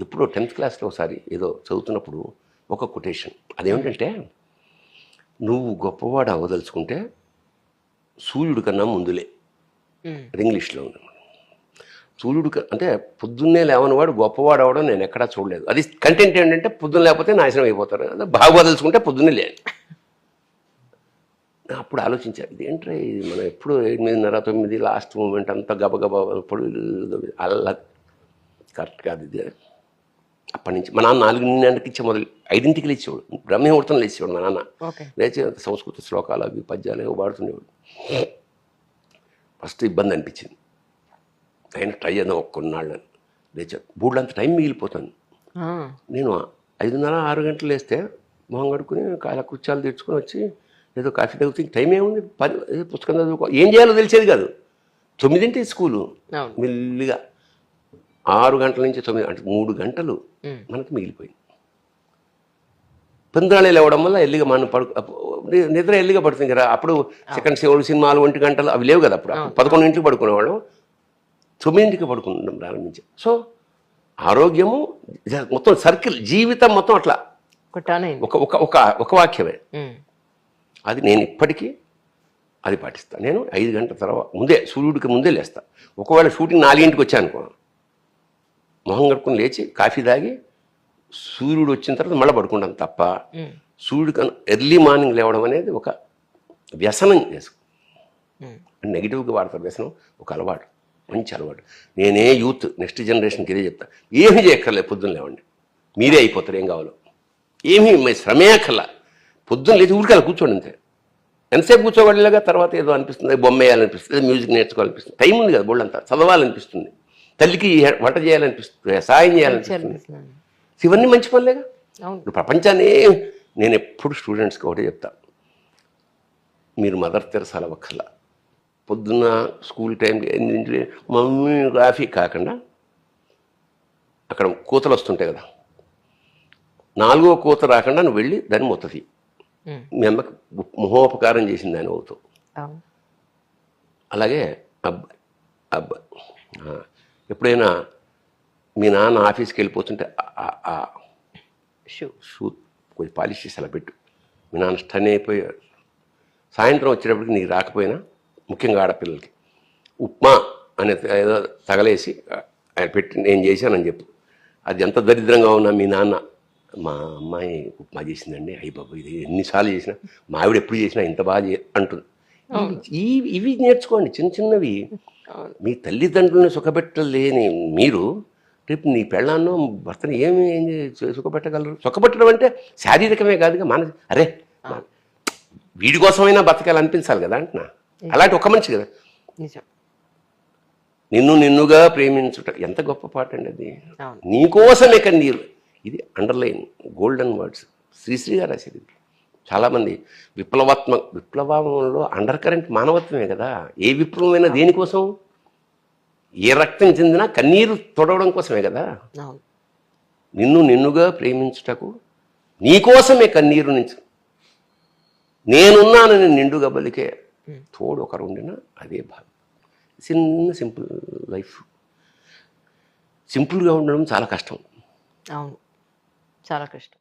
ఎప్పుడో 10th క్లాస్లో ఒకసారి ఏదో చదువుతున్నప్పుడు ఒక కొటేషన్, అదేమిటంటే నువ్వు గొప్పవాడు అవ్వదలుచుకుంటే సూర్యుడి కన్నా ముందులే. అది ఇంగ్లీష్లో ఉంది. సూర్యుడు అంటే పొద్దున్నే లేవనివాడు గొప్పవాడు అవ్వడం నేను ఎక్కడా చూడలేదు. అది కంటెంట్ ఏంటంటే పొద్దున్న లేకపోతే నాశనం అయిపోతారు. అదే బాగోదలుచుకుంటే పొద్దున్నే లే. అప్పుడు ఆలోచించాను, ఇదేంట్రా ఇది మనం ఎప్పుడు 8:30, 9 లాస్ట్ మూమెంట్ అంతా గబగబా ఇప్పుడు అలా కరెక్ట్ కాదు ఇది. అప్పటి నుంచి మా నాన్న 4:30కి ఇచ్చే మొదలు 5ంటికి లేచేవాడు. బ్రహ్మముహూర్తం లేచేవాడు మా నాన్న. లేచి సంస్కృత శ్లోకాలు అవి పద్యాలు ఏవో పాడుతుండేవాడు. ఫస్ట్ ఇబ్బంది అనిపించింది, అయినా ట్రై చేద్దాం ఒక కొన్నాళ్ళని. లేచాడు, బూడ్లంత టైం మిగిలిపోతాను. నేను 5:30, 6 గంటలు లేస్తే మొహం కడుక్కుని కాళ్ళ కుర్చాలు తెచ్చుకొని వచ్చి ఏదో కాఫీ తాగుతూ టైం ఏముంది, పుస్తకం చదువుకో, ఏం చేయాలో తెలిసేది కాదు. 9ంటి స్కూలు, మెల్లిగా 6 గంటల నుంచి 9 అంటే 3 గంటలు మనకు మిగిలిపోయింది. పెందరాళి లేవడం వల్ల ఎల్లిగా మనం నిద్ర ఎల్లిగా పడుతుంది కదా. అప్పుడు సెకండ్ షో సినిమాలు 1 గంటలు అవి లేవు కదా. అప్పుడు 11ంటికి పడుకునేవాళ్ళం, 9ంటికి పడుకుంటాం ప్రారంభించి. సో ఆరోగ్యము మొత్తం సర్కిల్, జీవితం మొత్తం అట్లా ఒక వాక్యమే అది. నేను ఇప్పటికీ అది పాటిస్తాను. నేను 5 గంటల తర్వాత ముందే, సూర్యుడికి ముందే లేస్తా. ఒకవేళ షూటింగ్ 4ంటికి వచ్చానుకో, మొహం కడుక్కుని లేచి కాఫీ తాగి సూర్యుడు వచ్చిన తర్వాత మళ్ళీ పడుకుంటాను తప్ప సూర్యుడికి ఎర్లీ మార్నింగ్ లేవడం అనేది ఒక వ్యసనం చేసుకో. నెగిటివ్గా వాడతారు వ్యసనం, ఒక అలవాటు, మంచి అలవాటు. నేనే యూత్ నెక్స్ట్ జనరేషన్కి ఇదే చెప్తా, ఏమీ చేయక్కర్లేదు, పొద్దున్న లేవండి, మీరే అయిపోతారు. ఏం కావాలో ఏమీ శ్రమే అక్కర్లా. పొద్దున్న లేచి ఊరికల్లా కూర్చోండి అంతే. ఎంతసేపు కూర్చోవాళ్ళగా తర్వాత ఏదో అనిపిస్తుంది, బొమ్మ వేయాలనిపిస్తుంది, మ్యూజిక్ నేర్చుకోవాలనిపిస్తుంది, టైం ఉంది కదా బోళ్ళంతా, చదవాలనిపిస్తుంది, తల్లికి వంట చేయాలనిపిస్తుంది, సాయం చేయాలనిపిస్తుంది. ఇవన్నీ మంచి పనులేగా. ఇప్పుడు ప్రపంచాన్ని నేను ఎప్పుడు స్టూడెంట్స్కి ఒకటే చెప్తా, మీరు మదర్ తెరసాల ఒక్కర్లా పొద్దున్న స్కూల్ టైంకి 8 మమ్మీ కాఫీ కాకుండా అక్కడ కూతలు వస్తుంటాయి కదా, 4వ కూత రాకుండా నువ్వు వెళ్ళి దాన్ని మొత్తది మీ అమ్మకి మహోపకారం చేసింది దాని అవుతావు. అలాగే ఎప్పుడైనా మీ నాన్న ఆఫీస్కి వెళ్ళిపోతుంటే షూ కొంచెం పాలిష్ చేసి అలా పెట్టు. మీ నాన్న స్టన్ అయిపోయాడు. సాయంత్రం వచ్చేటప్పటికి నీకు రాకపోయినా, ముఖ్యంగా ఆడపిల్లలకి ఉప్మా అనే ఏదో తగలేసి ఆయన పెట్టి నేను చేశానని చెప్పు. అది ఎంత దరిద్రంగా ఉన్నా మీ నాన్న, మా అమ్మాయి ఉప్మా చేసిందండి, అయ్యి బాబు ఇది ఎన్నిసార్లు చేసినా, మా ఆవిడ ఎప్పుడు చేసినా ఇంత బాగా అంటుంది. ఇవి నేర్చుకోండి, చిన్న చిన్నవి. మీ తల్లిదండ్రులను సుఖపెట్టలేని మీరు రేపు నీ పెళ్ళాన్నో భర్తను ఏమి సుఖపెట్టగలరు? సుఖపెట్టడం అంటే శారీరకమే కాదుగా, అరే వీడి కోసమైనా బతకాలి అనిపించాలి కదా అంటున్నా. అలాంటి ఒక మనిషి కదా. నిన్నుగా ప్రేమించుట ఎంత గొప్ప పాట అండి అది. నీకోసమే కన్నీరు, ఇది అండర్లైన్ గోల్డెన్ వర్డ్స్, శ్రీశ్రీ గారు రాసేది. చాలామంది విప్లవంలో అండర్ కరెంట్ మానవత్వమే కదా. ఏ విప్లవమైనా దేనికోసం, ఏ రక్తం చెందినా కన్నీరు తొడవడం కోసమే కదా. నిన్నుగా ప్రేమించుటకు నీకోసమే కన్నీరు నుంచి నేనున్నానని నిండుగా బలికే తోడు ఒకరు ఉండినా అదే భావం. Simple life. సింపుల్గా ఉండడం చాలా కష్టం. అవును, చాలా కష్టం.